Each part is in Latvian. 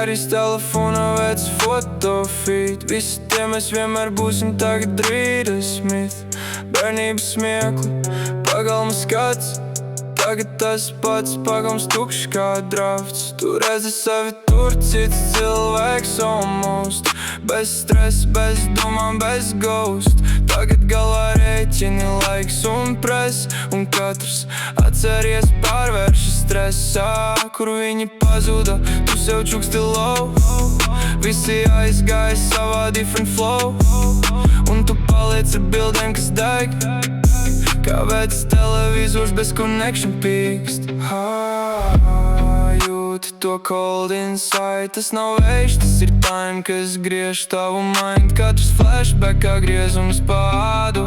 Kādīs telefonā vec fotofīt. Visi tie mēs vienmēr būsim tagad 30. Bērnības smiekli, pagalma skats. Tagad tas pats pagalms tukšs kā drafts. Tu redzi sevi tur, cits cilvēks almost. Bez stresa, bez domām, bez ghost. Tagad galvā rēķini, laiks un press. Un katrs atceries pārvēršas stresā. Kur viņi pazuda, tu sev čuksti low. Visi aizgāja savā different flow. Un tu paliec ar bildēm, kas deg. Kā vecs televizors bez connection pīkst. Jūti to cold inside. Tas nav vējš, tas ir time, kas griež tavu mind. Katrs flashback kā griezums pādu.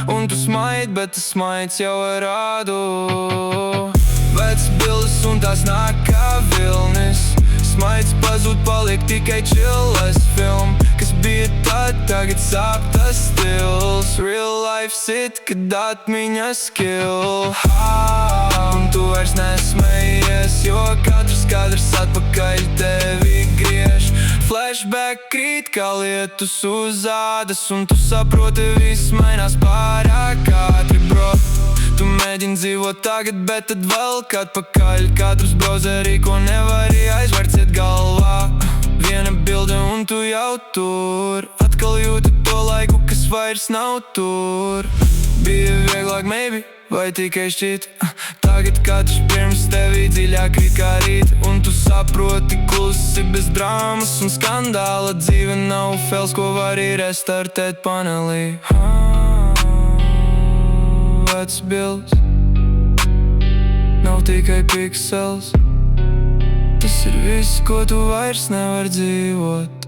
Un tu smaid, bet tas smaids jau ar ādu. Vec bildes un tās nāk kā vilnis. Smaids pazūd, paliek tikai chilles film. Kas bija tad, tagad sāp tas stils. Real life sit, kad atmiņas kill. Un tu vairs nesmējies, jo katrs kadrs atpakaļ tevi griež. Flashback krīt kā lietus uz ādas. Un tu saproti, viss mainās pārāk ātri, bro. Tu mēģini dzīvot tagad, bet tad velk atpakaļ. Katrs browserī, ko nevari aizvērt ciet galvā. Viena bilde un tu jau tur. Atkal jūti to laiku, kas vairs nav tur. Bija vieglāk, maybe, vai tikai šķiet. Tagad katrs pirms tevi dziļāk krīt kā rīt. Un tu saproti klusi bez drāmas un skandāla. Dzīve nav fails, ko vari restartēt panelī. Vec bildes nav tikai pixels. Tas ir viss, ko tu vairs nevar dzīvot.